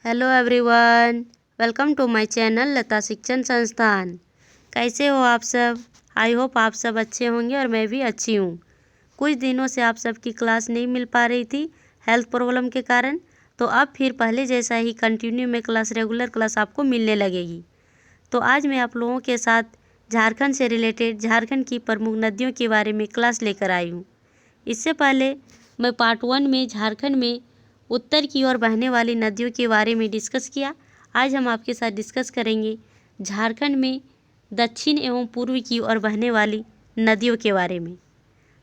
Hello everyone, welcome to my channel Lata Shikshan Sansthan. कैसे हो आप सब? आई होप आप सब अच्छे होंगे और मैं भी अच्छी हूँ। कुछ दिनों से आप सबकी क्लास नहीं मिल पा रही थी हेल्थ प्रॉब्लम के कारण, तो अब फिर पहले जैसा ही कंटिन्यू में क्लास रेगुलर क्लास आपको मिलने लगेगी। तो आज मैं आप लोगों के साथ झारखंड से रिलेटेड झारखंड की प्रमुख नदियों के बारे में क्लास लेकर आई हूँ। इससे पहले मैं पार्ट 1 में झारखंड में उत्तर की ओर बहने वाली नदियों के बारे में डिस्कस किया। आज हम आपके साथ डिस्कस करेंगे झारखंड में दक्षिण एवं पूर्व की ओर बहने वाली नदियों के बारे में।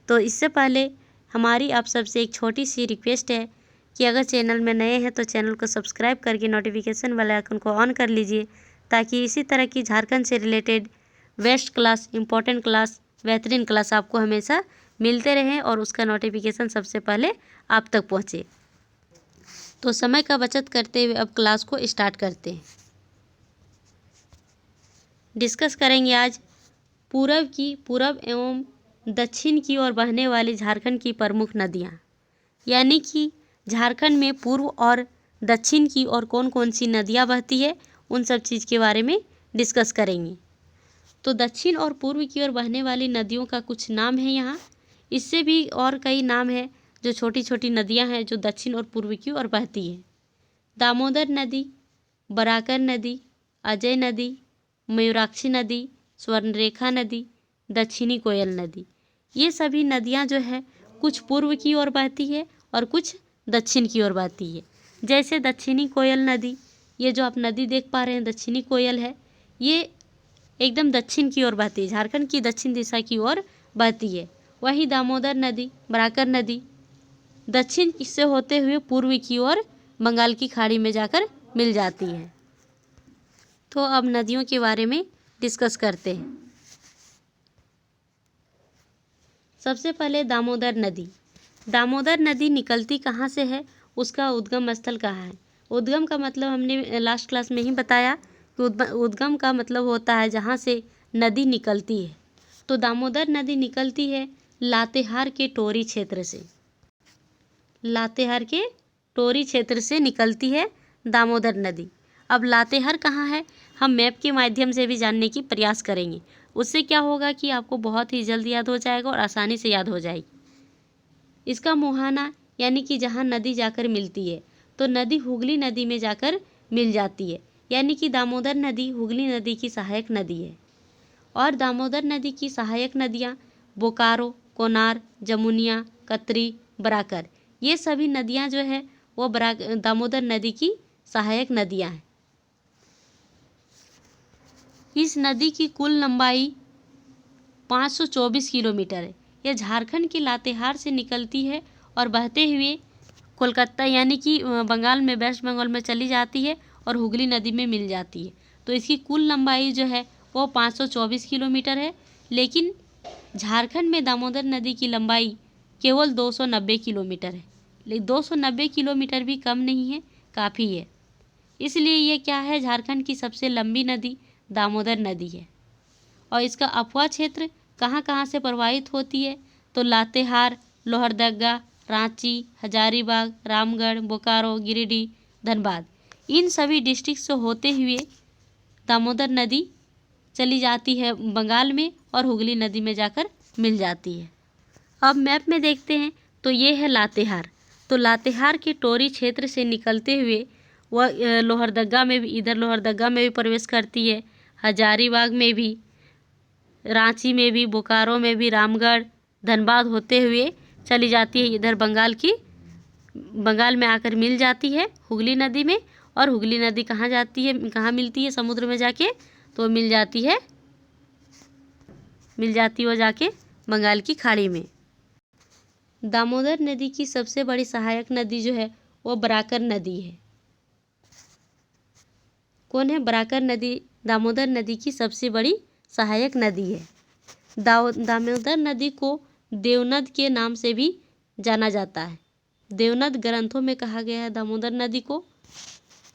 तो इससे पहले हमारी आप सबसे एक छोटी सी रिक्वेस्ट है कि अगर चैनल में नए हैं तो चैनल को सब्सक्राइब करके नोटिफिकेशन वाले आइकन को ऑन कर लीजिए, ताकि इसी तरह की झारखंड से related best class, important class, बेहतरीन क्लास आपको हमेशा मिलते रहें और उसका नोटिफिकेशन सबसे पहले आप तक पहुँचे। तो समय का बचत करते हुए अब क्लास को स्टार्ट करते हैं। डिस्कस करेंगे आज पूर्व एवं दक्षिण की ओर बहने वाली झारखंड की प्रमुख नदियाँ, यानी कि झारखंड में पूर्व और दक्षिण की ओर कौन कौन सी नदियाँ बहती है, उन सब चीज़ के बारे में डिस्कस करेंगे। तो दक्षिण और पूर्व की ओर बहने वाली नदियों का कुछ नाम है यहाँ। इससे भी और कई नाम है जो छोटी छोटी नदियाँ हैं जो दक्षिण और पूर्व की ओर बहती है। दामोदर नदी, बराकर नदी, अजय नदी, मयूराक्षी नदी, स्वर्णरेखा नदी, दक्षिणी कोयल नदी, ये सभी नदियाँ जो है कुछ पूर्व की ओर बहती है और कुछ दक्षिण की ओर बहती है। जैसे दक्षिणी कोयल नदी, ये जो आप नदी देख पा रहे हैं दक्षिणी कोयल है, ये एकदम दक्षिण की ओर बहती है, झारखंड की दक्षिण दिशा की ओर बहती है। वही दामोदर नदी, बराकर नदी दक्षिण से होते हुए पूर्व की ओर बंगाल की खाड़ी में जाकर मिल जाती है। तो अब नदियों के बारे में डिस्कस करते हैं। सबसे पहले दामोदर नदी। दामोदर नदी निकलती कहाँ से है, उसका उद्गम स्थल कहाँ है? उद्गम का मतलब हमने लास्ट क्लास में ही बताया कि उद्गम का मतलब होता है जहाँ से नदी निकलती है। तो दामोदर नदी निकलती है लातेहार के टोरी क्षेत्र से। लातेहार के टोरी क्षेत्र से निकलती है दामोदर नदी। अब लातेहार कहाँ है, हम मैप के माध्यम से भी जानने की प्रयास करेंगे। उससे क्या होगा कि आपको बहुत ही जल्द याद हो जाएगा और आसानी से याद हो जाएगी। इसका मुहाना यानी कि जहाँ नदी जाकर मिलती है, तो नदी हुगली नदी में जाकर मिल जाती है, यानी कि दामोदर नदी हुगली नदी की सहायक नदी है। और दामोदर नदी की सहायक नदियाँ बोकारो, कोनार, जमुनिया, कतरी, बराकर, ये सभी नदियाँ जो है वो दामोदर नदी की सहायक नदियाँ हैं। इस नदी की कुल लंबाई 524 किलोमीटर है। यह झारखंड के लातेहार से निकलती है और बहते हुए कोलकाता यानी कि बंगाल में, वेस्ट बंगाल में चली जाती है और हुगली नदी में मिल जाती है। तो इसकी कुल लंबाई जो है वो 524 किलोमीटर है। लेकिन झारखंड में दामोदर नदी की लंबाई केवल 290 किलोमीटर है। लेकिन 290 किलोमीटर भी कम नहीं है, काफ़ी है। इसलिए ये क्या है, झारखंड की सबसे लंबी नदी दामोदर नदी है। और इसका अफवाह क्षेत्र कहाँ कहाँ से प्रवाहित होती है, तो लातेहार, लोहरदगा, रांची, हजारीबाग, रामगढ़, बोकारो, गिरिडीह, धनबाद, इन सभी डिस्ट्रिक्ट से होते हुए दामोदर नदी चली जाती है बंगाल में और हुगली नदी में जाकर मिल जाती है। अब मैप में देखते हैं तो ये है लातेहार। तो लातेहार के टोरी क्षेत्र से निकलते हुए वह लोहरदगा में भी, इधर लोहरदगा में भी प्रवेश करती है, हजारीबाग में भी, रांची में भी, बोकारो में भी, रामगढ़, धनबाद होते हुए चली जाती है इधर बंगाल में आकर मिल जाती है हुगली नदी में। और हुगली नदी कहाँ जाती है, कहाँ मिलती है समुद्र में जाके, तो मिल जाती है वो जाके बंगाल की खाड़ी में। दामोदर नदी की सबसे बड़ी सहायक नदी जो है वो बराकर नदी है। कौन है? बराकर नदी दामोदर नदी की सबसे बड़ी सहायक नदी है। दामोदर नदी को देवनद के नाम से भी जाना जाता है। देवनद ग्रंथों में कहा गया है दामोदर नदी को,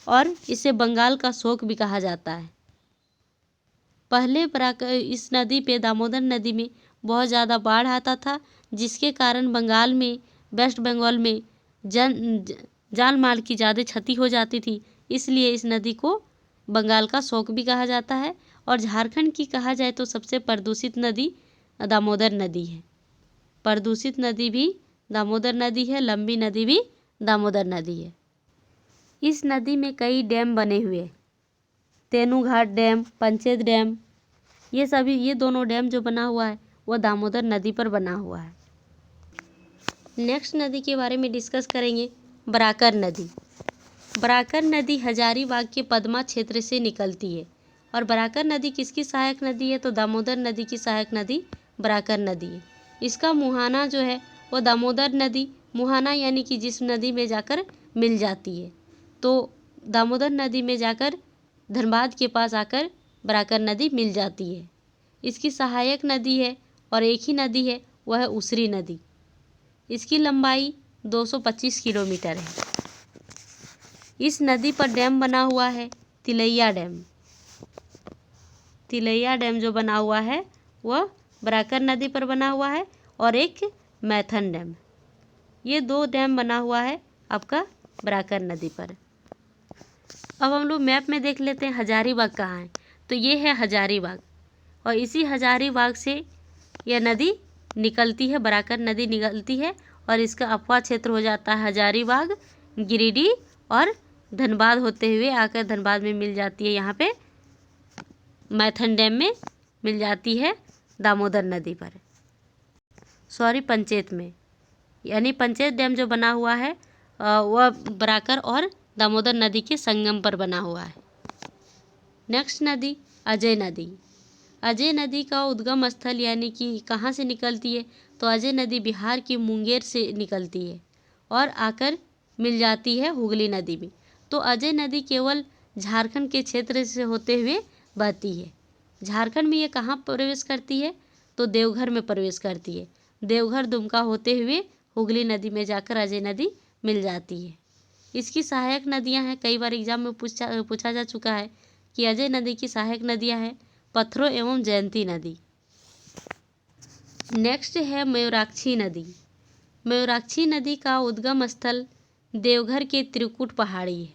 और इसे बंगाल का शोक भी कहा जाता है। पहले इस नदी पे, दामोदर नदी में बहुत ज़्यादा बाढ़ आता था, जिसके कारण बंगाल में, वेस्ट बंगाल में जान माल की ज़्यादा क्षति हो जाती थी, इसलिए इस नदी को बंगाल का शोक भी कहा जाता है। और झारखंड की कहा जाए तो सबसे प्रदूषित नदी दामोदर नदी है। प्रदूषित नदी भी दामोदर नदी है, लंबी नदी भी दामोदर नदी है। इस नदी में कई डैम बने हुए हैं, तेनूघाट डैम, पंचेत डैम, ये दोनों डैम जो बना हुआ है वो दामोदर नदी पर बना हुआ है। नेक्स्ट नदी के बारे में डिस्कस करेंगे, बराकर नदी। बराकर नदी हजारीबाग के पद्मा क्षेत्र से निकलती है। और बराकर नदी किसकी सहायक नदी है? तो दामोदर नदी की सहायक नदी बराकर नदी है। इसका मुहाना जो है वो दामोदर नदी, मुहाना यानी कि जिस नदी में जाकर मिल जाती है, तो दामोदर नदी में जाकर धनबाद के पास आकर बराकर नदी मिल जाती है। इसकी सहायक नदी है और एक ही नदी है, वह है उसरी नदी। इसकी लंबाई 225 किलोमीटर है। इस नदी पर डैम बना हुआ है तिलैया डैम। तिलैया डैम जो बना हुआ है वह बराकर नदी पर बना हुआ है और एक मैथन डैम। ये 2 डैम बना हुआ है आपका बराकर नदी पर। अब हम लोग मैप में देख लेते हैं हजारीबाग कहाँ है। तो ये है हजारीबाग और इसी हजारीबाग से यह नदी निकलती है, बराकर नदी निकलती है और इसका अफवाह क्षेत्र हो जाता है हजारीबाग, गिरिडीह और धनबाद होते हुए आकर धनबाद में मिल जाती है, यहाँ पे मैथन डैम में मिल जाती है दामोदर नदी पर, पंचेत में। यानी पंचेत डैम जो बना हुआ है वह बराकर और दामोदर नदी के संगम पर बना हुआ है। नेक्स्ट नदी अजय नदी। अजय नदी का उद्गम स्थल यानी कि कहाँ से निकलती है? तो अजय नदी बिहार के मुंगेर से निकलती है और आकर मिल जाती है हुगली नदी में। तो अजय नदी केवल झारखंड के क्षेत्र से होते हुए बहती है। झारखंड में ये कहाँ प्रवेश करती है? तो देवघर में प्रवेश करती है। देवघर दुमका होते हुए हुगली नदी में जाकर अजय नदी मिल जाती है। इसकी सहायक नदियां हैं, कई बार एग्जाम में पूछा जा चुका है कि अजय नदी की सहायक नदियां हैं पत्थरों एवं जयंती नदी। नेक्स्ट है मयूराक्षी नदी। मयूराक्षी नदी का उद्गम स्थल देवघर के त्रिकुट पहाड़ी है।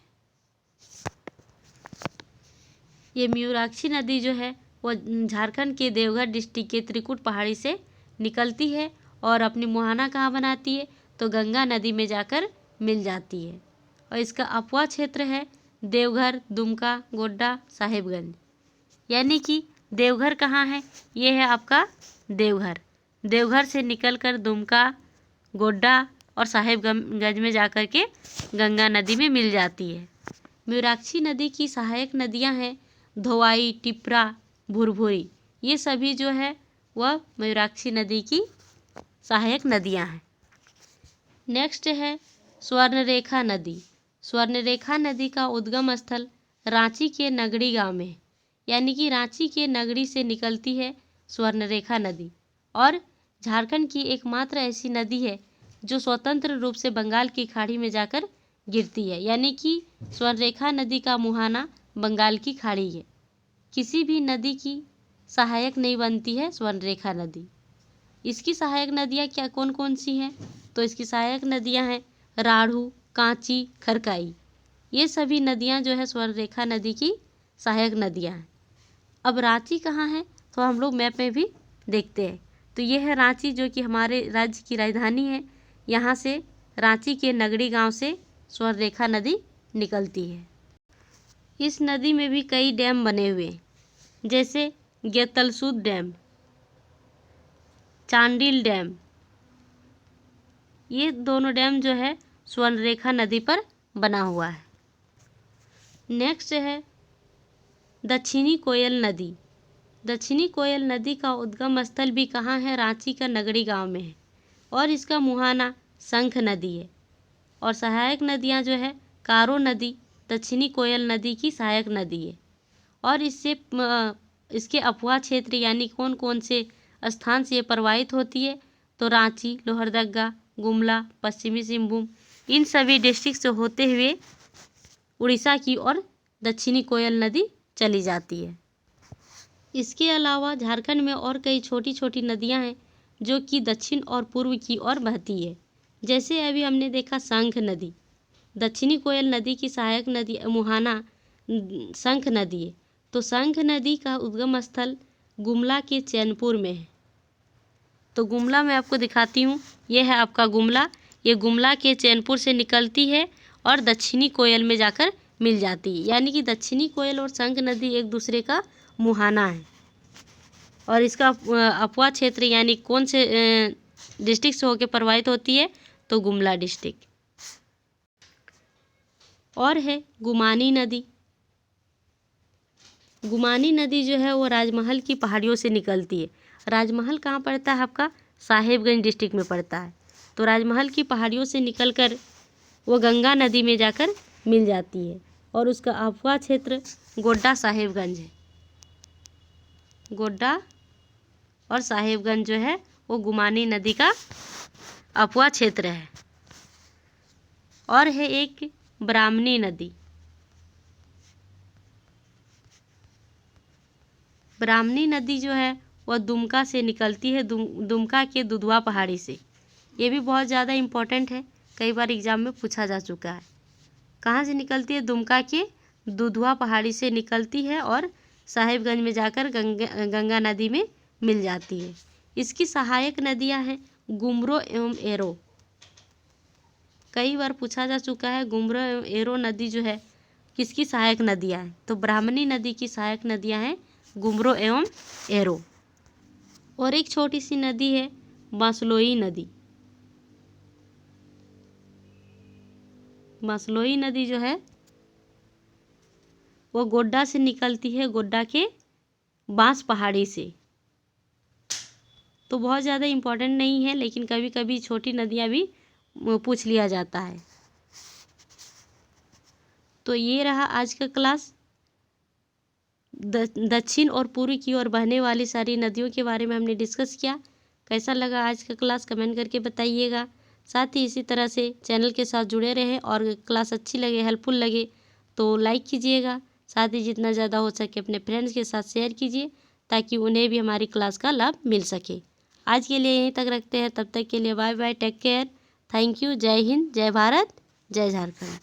ये मयूराक्षी नदी जो है वो झारखंड के देवघर डिस्ट्रिक्ट के त्रिकुट पहाड़ी से निकलती है और अपनी मुहाना कहाँ बनाती है? तो गंगा नदी में जाकर मिल जाती है और इसका अपवाह क्षेत्र है देवघर, दुमका, गोड्डा, साहिबगंज। यानी कि देवघर कहाँ है? ये है आपका देवघर। देवघर से निकलकर दुमका, गोड्डा और साहिबगंज में जाकर के गंगा नदी में मिल जाती है। मयूराक्षी नदी की सहायक नदियां हैं धोवाई, टिपरा, भुरभुरी। ये सभी जो है वह मयूराक्षी नदी की सहायक नदियां हैं। नेक्स्ट है स्वर्णरेखा नदी। स्वर्णरेखा नदी का उद्गम स्थल रांची के नगड़ी गांव में है। यानी कि रांची के नगड़ी से निकलती है स्वर्णरेखा नदी और झारखंड की एकमात्र ऐसी नदी है जो स्वतंत्र रूप से बंगाल की खाड़ी में जाकर गिरती है। यानी कि स्वर्णरेखा नदी का मुहाना बंगाल की खाड़ी है। किसी भी नदी की सहायक नहीं बनती है स्वर्णरेखा नदी। इसकी सहायक नदियाँ क्या कौन कौन सी हैं? तो इसकी सहायक नदियाँ हैं राढ़ू, कांची, खरकाई। ये सभी नदियाँ जो है स्वर्णरेखा नदी की सहायक नदियाँ हैं। अब रांची कहाँ है? तो हम लोग मैप में भी देखते हैं। तो ये है रांची जो कि हमारे राज्य की राजधानी है। यहाँ से रांची के नगड़ी गांव से स्वर्णरेखा नदी निकलती है। इस नदी में भी कई डैम बने हुए हैं, जैसे गेतलसूद डैम, चांडिल डैम। ये दोनों डैम जो है स्वर्णरेखा नदी पर बना हुआ है। नेक्स्ट है दक्षिणी कोयल नदी। दक्षिणी कोयल नदी का उद्गम स्थल भी कहाँ है? रांची का नगड़ी गांव में है और इसका मुहाना शंख नदी है और सहायक नदियाँ जो है कारो नदी दक्षिणी कोयल नदी की सहायक नदी है और इसके अपवाह क्षेत्र यानी कौन कौन से स्थान से ये प्रवाहित होती है? तो रांची, लोहरदगा, गुमला, पश्चिमी सिंहभूम, इन सभी डिस्ट्रिक्ट से होते हुए उड़ीसा की ओर दक्षिणी कोयल नदी चली जाती है। इसके अलावा झारखंड में और कई छोटी छोटी नदियां हैं जो कि दक्षिण और पूर्व की ओर बहती है। जैसे अभी हमने देखा शंख नदी दक्षिणी कोयल नदी की सहायक नदी मुहाना शंख नदी है। तो शंख नदी का उद्गम स्थल गुमला के चैनपुर में है। तो गुमला मैं आपको दिखाती हूँ, ये है आपका गुमला। ये गुमला के चैनपुर से निकलती है और दक्षिणी कोयल में जाकर मिल जाती है। यानी कि दक्षिणी कोयल और शंख नदी एक दूसरे का मुहाना है। और इसका अपवा क्षेत्र यानी कौन से डिस्ट्रिक्ट से होकर प्रवाहित होती है, तो गुमला डिस्ट्रिक्ट। और है गुमानी नदी। गुमानी नदी जो है वो राजमहल की पहाड़ियों से निकलती है। राजमहल कहाँ पड़ता है आपका, साहेबगंज डिस्ट्रिक्ट में पड़ता है। तो राजमहल की पहाड़ियों से निकलकर वो गंगा नदी में जाकर मिल जाती है और उसका अपवा क्षेत्र गोड्डा साहेबगंज है। गोड्डा और साहेबगंज जो है वो गुमानी नदी का अपवा क्षेत्र है। और है एक ब्राह्मणी नदी। ब्राह्मणी नदी जो है वह दुमका से निकलती है, दुमका के दुधवा पहाड़ी से। ये भी बहुत ज़्यादा इम्पोर्टेंट है, कई बार एग्जाम में पूछा जा चुका है। कहाँ से निकलती है, दुमका के दुधवा पहाड़ी से निकलती है और साहेबगंज में जाकर गंगा नदी में मिल जाती है। इसकी सहायक नदियाँ हैं गुमरो एवं एरो। कई बार पूछा जा चुका है गुमरो एवं एरो नदी जो है किसकी सहायक नदियाँ हैं, तो ब्राह्मणी नदी की सहायक नदियाँ हैं गुमरो एवं एरो। और एक छोटी सी नदी है बांसलोई नदी। बांसलोई नदी जो है वो गोड्डा से निकलती है, गोड्डा के बांस पहाड़ी से। तो बहुत ज़्यादा इम्पोर्टेंट नहीं है, लेकिन कभी कभी छोटी नदियाँ भी पूछ लिया जाता है। तो ये रहा आज का क्लास। दक्षिण और पूर्व की ओर बहने वाली सारी नदियों के बारे में हमने डिस्कस किया। कैसा लगा आज का क्लास कमेंट करके बताइएगा। साथ ही इसी तरह से चैनल के साथ जुड़े रहें और क्लास अच्छी लगे, हेल्पफुल लगे तो लाइक कीजिएगा। साथ ही जितना ज़्यादा हो सके अपने फ्रेंड्स के साथ शेयर कीजिए ताकि उन्हें भी हमारी क्लास का लाभ मिल सके। आज के लिए यहीं तक रखते हैं, तब तक के लिए bye bye, take care, thank you. जय हिंद, जय भारत, जय झारखंड।